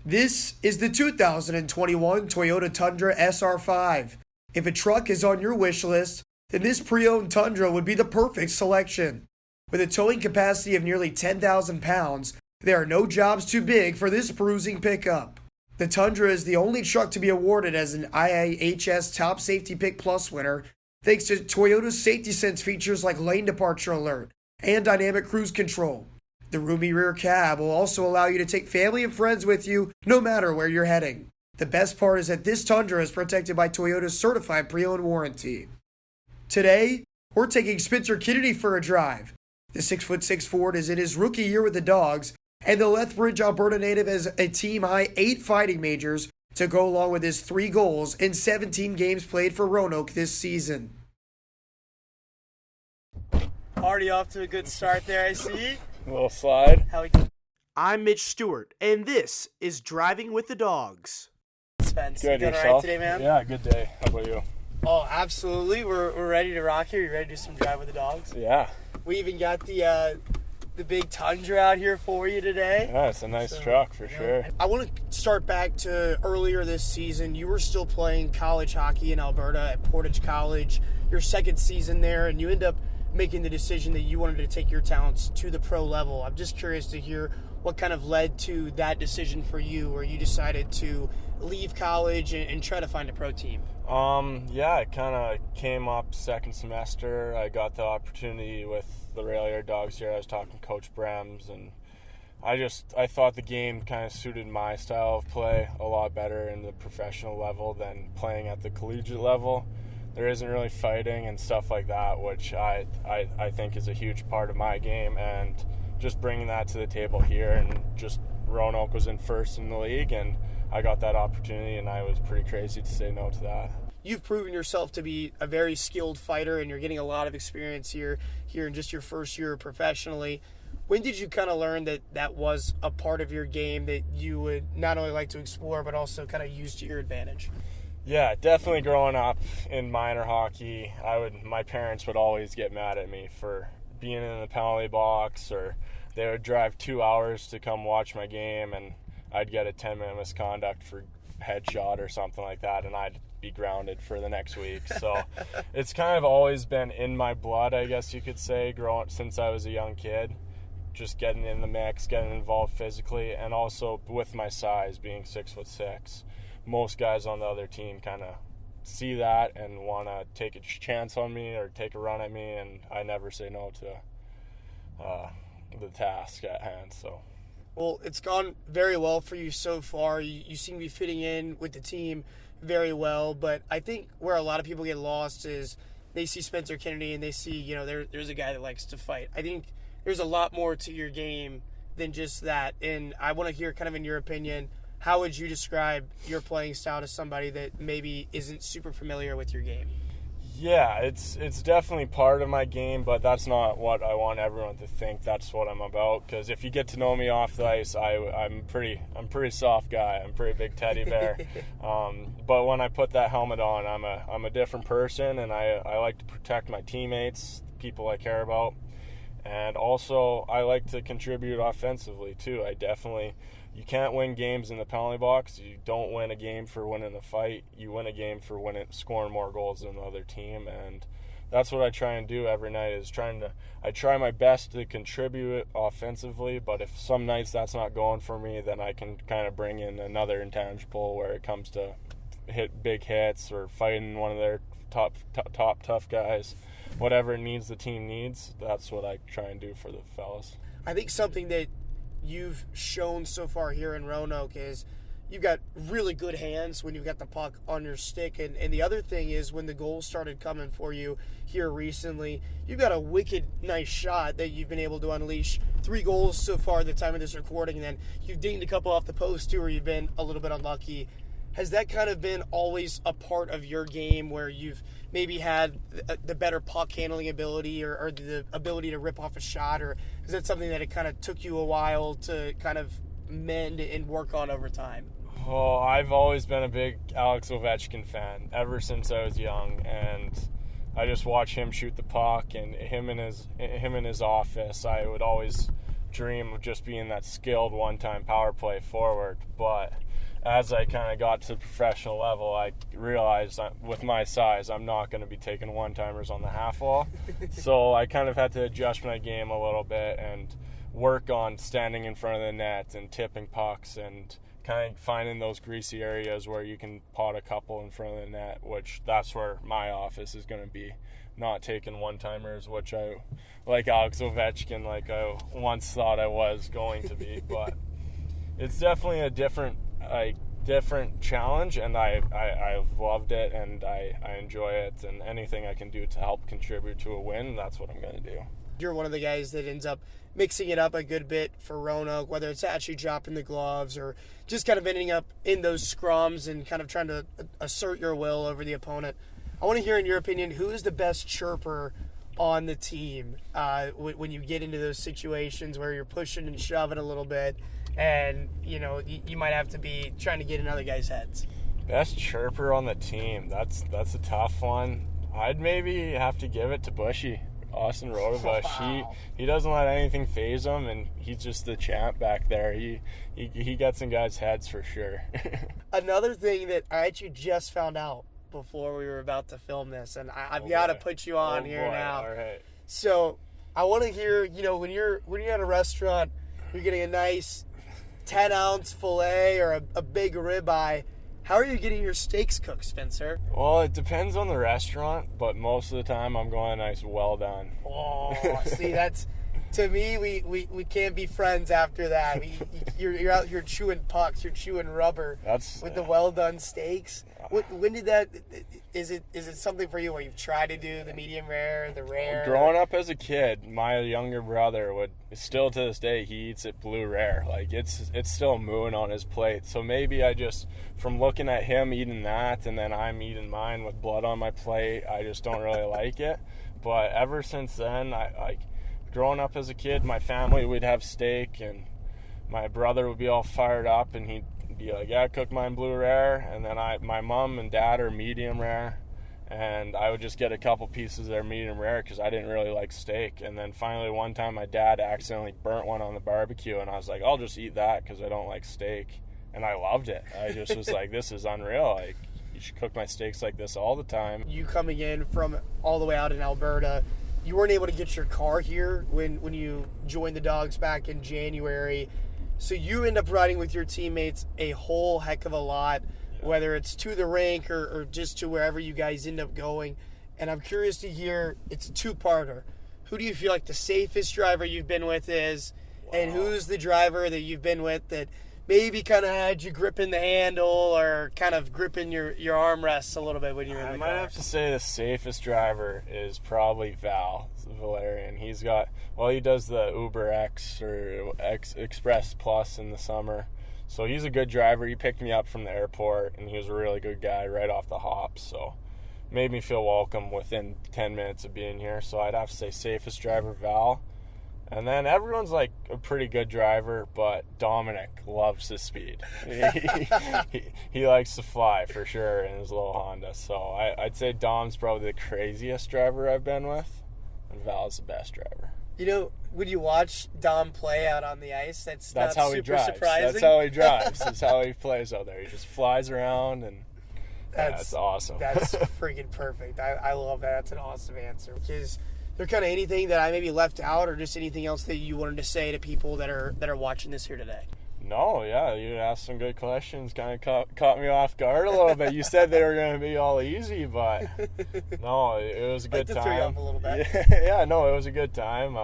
This is the 2021 Toyota Tundra SR5. If a truck is on your wish list, then this pre-owned Tundra would be the perfect selection. With a towing capacity of nearly 10,000 pounds, there are no jobs too big for this bruising pickup. The Tundra is the only truck to be awarded as an IIHS Top Safety Pick Plus winner, thanks to Toyota's Safety Sense features like lane departure alert and dynamic cruise control. The roomy rear cab will also allow you to take family and friends with you no matter where you're heading. The best part is that this Tundra is protected by Toyota's certified pre-owned warranty. Today, we're taking Spencer Kennedy for a drive. The 6'6" Ford is in his rookie year with the Dawgs, and the Lethbridge, Alberta native has a team-high 8 fighting majors to go along with his 3 goals in 17 games played for Roanoke this season. Already off to a good start there, I see. A little slide. I'm Mitch Stewart, and this is Driving with the Dawgs. Spence, Good, you doing yourself? all right today, man? Yeah, good day. How about you? Oh, absolutely. We're ready to rock here. You ready to do some Drive with the Dogs? Yeah. We even got the big Tundra out here for you today. Yeah, it's a nice truck for sure. I want to start back to earlier this season. You were still playing college hockey in Alberta at Portage College, your second season there, and you end up making the decision that you wanted to take your talents to the pro level. I'm just curious to hear what kind of led to that decision for you, where you decided to leave college and try to find a pro team. Yeah, it kind of came up second semester. I got the opportunity with the Rail Yard Dogs here. I was talking to Coach Brems, and I thought the game kind of suited my style of play a lot better in the professional level than playing at the collegiate level. There isn't really fighting and stuff like that, which I think is a huge part of my game, and just bringing that to the table here, and just Roanoke was in first in the league, and I got that opportunity, and I was pretty crazy to say no to that. You've proven yourself to be a very skilled fighter, and you're getting a lot of experience here in just your first year professionally. When did you kind of learn that that was a part of your game that you would not only like to explore, but also kind of use to your advantage? Yeah, definitely growing up in minor hockey, my parents would always get mad at me for being in the penalty box, or they would drive 2 hours to come watch my game, and I'd get a 10-minute misconduct for headshot or something like that, and I'd be grounded for the next week. So it's kind of always been in my blood, I guess you could say, growing since I was a young kid, just getting in the mix, getting involved physically, and also with my size, being 6'6". Most guys on the other team kind of see that and want to take a chance on me or take a run at me, and I never say no to the task at hand. So, well, it's gone very well for you so far. You seem to be fitting in with the team very well, but I think where a lot of people get lost is they see Spencer Kennedy and they see, there's a guy that likes to fight. I think there's a lot more to your game than just that, and I want to hear kind of in your opinion, how would you describe your playing style to somebody that maybe isn't super familiar with your game? Yeah, it's definitely part of my game, but that's not what I want everyone to think that's what I'm about. Because if you get to know me off the ice, I'm pretty soft guy. I'm a pretty big teddy bear. But when I put that helmet on, I'm a different person, and I like to protect my teammates, people I care about, and also I like to contribute offensively too. You can't win games in the penalty box. You don't win a game for winning the fight. You win a game for scoring more goals than the other team, and that's what I try and do every night. I try my best to contribute offensively, but if some nights that's not going for me, then I can kind of bring in another intangible where it comes to hit big hits or fighting one of their top tough guys. Whatever the team needs, that's what I try and do for the fellas. I think something that you've shown so far here in Roanoke is you've got really good hands when you've got the puck on your stick. And the other thing is when the goals started coming for you here recently, you've got a wicked nice shot that you've been able to unleash. 3 goals so far at the time of this recording, and then you've dinged a couple off the post too, where you've been a little bit unlucky. Has that kind of been always a part of your game where you've maybe had the better puck handling ability or the ability to rip off a shot, or is that something that it kind of took you a while to kind of mend and work on over time? Well, I've always been a big Alex Ovechkin fan ever since I was young, and I just watch him shoot the puck, and him in his office. I would always dream of just being that skilled one-time power play forward. But as I kind of got to the professional level, I realized with my size, I'm not going to be taking one-timers on the half wall. So I kind of had to adjust my game a little bit and work on standing in front of the net and tipping pucks and kind of finding those greasy areas where you can pot a couple in front of the net, which that's where my office is going to be. Not taking one-timers, which I, like Alex Ovechkin, like I once thought I was going to be. But it's definitely a different challenge, and I've loved it, and I enjoy it, and anything I can do to help contribute to a win, that's what I'm going to do. You're one of the guys that ends up mixing it up a good bit for Roanoke, whether it's actually dropping the gloves or just kind of ending up in those scrums and kind of trying to assert your will over the opponent. I want to hear, in your opinion, who is the best chirper on the team when you get into those situations where you're pushing and shoving a little bit and, you might have to be trying to get in other guys' heads? Best chirper on the team, that's a tough one. I'd maybe have to give it to Bushy. Austin Rodebush. Wow. He doesn't let anything phase him, and he's just the champ back there. He gets in guys' heads for sure. Another thing that I actually just found out before we were about to film this, and I've got to put you on here now. All right. So I want to hear, when you're at a restaurant, you're getting a nice 10-ounce filet or a big ribeye. How are you getting your steaks cooked, Spencer? Well, it depends on the restaurant, but most of the time I'm going nice well done. Oh, see, that's, to me, we can't be friends after that. You're out here chewing pucks, you're chewing rubber with the well done steaks. When did that? Is it something for you where you've tried to do the medium rare, the rare? Growing up as a kid, my younger brother would still to this day he eats it blue rare. Like it's still mooing on his plate. So maybe I just, from looking at him eating that and then I'm eating mine with blood on my plate, I just don't really like it. But ever since then, growing up as a kid, my family would have steak and my brother would be all fired up and he'd be like, yeah, cook mine blue rare, and then my mom and dad are medium rare, and I would just get a couple pieces of their medium rare because I didn't really like steak. And then finally one time my dad accidentally burnt one on the barbecue, and I was like, I'll just eat that because I don't like steak, and I loved it. I just was like, this is unreal. Like, you should cook my steaks like this all the time. You coming in from all the way out in Alberta, you weren't able to get your car here when you joined the Dawgs back in January. So you end up riding with your teammates a whole heck of a lot, whether it's to the rink or just to wherever you guys end up going. And I'm curious to hear, it's a two-parter. Who do you feel like the safest driver you've been with is, and who's the driver that you've been with that maybe kind of had you gripping the handle or kind of gripping your armrests a little bit when you're in the car? I might have to say the safest driver is probably Valerian. He does the Uber X or Express Plus in the summer. So he's a good driver. He picked me up from the airport, and he was a really good guy right off the hop. So made me feel welcome within 10 minutes of being here. So I'd have to say safest driver, Val. And then everyone's like a pretty good driver, but Dominic loves his speed. He likes to fly for sure in his little Honda. So I'd say Dom's probably the craziest driver I've been with, and Val's the best driver. When you watch Dom play out on the ice, that's how super he drives. surprising. That's how he drives. That's how he plays out there. He just flies around, and that's awesome. That's freaking perfect. I love that. That's an awesome answer. Is there kind of anything that I maybe left out, or just anything else that you wanted to say to people that are watching this here today? No, yeah, you asked some good questions. Kind of caught me off guard a little bit. You said they were going to be all easy, but no, it was a good time. Threw you off a little bit. Yeah, no, it was a good time.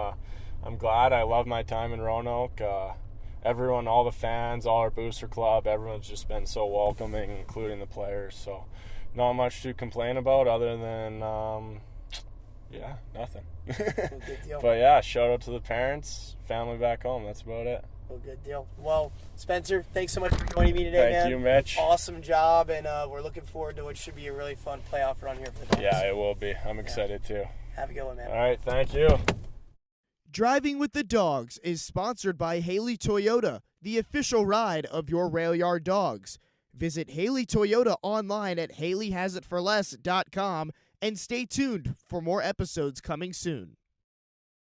I'm glad. I love my time in Roanoke. Everyone, all the fans, all our booster club, everyone's just been so welcoming, including the players. So not much to complain about other than, nothing. Well, good deal. But yeah, shout out to the parents, family back home. That's about it. Well, good deal. Well, Spencer, thanks so much for joining me today, man. Thank you, Mitch. Awesome job, and we're looking forward to what should be a really fun playoff run here for the Dawgs. Yeah, it will be. I'm excited too. Have a good one, man. All right, thank you. Driving with the Dawgs is sponsored by Haley Toyota, the official ride of your rail yard dogs. Visit Haley Toyota online at haleyhasitforless.com and stay tuned for more episodes coming soon.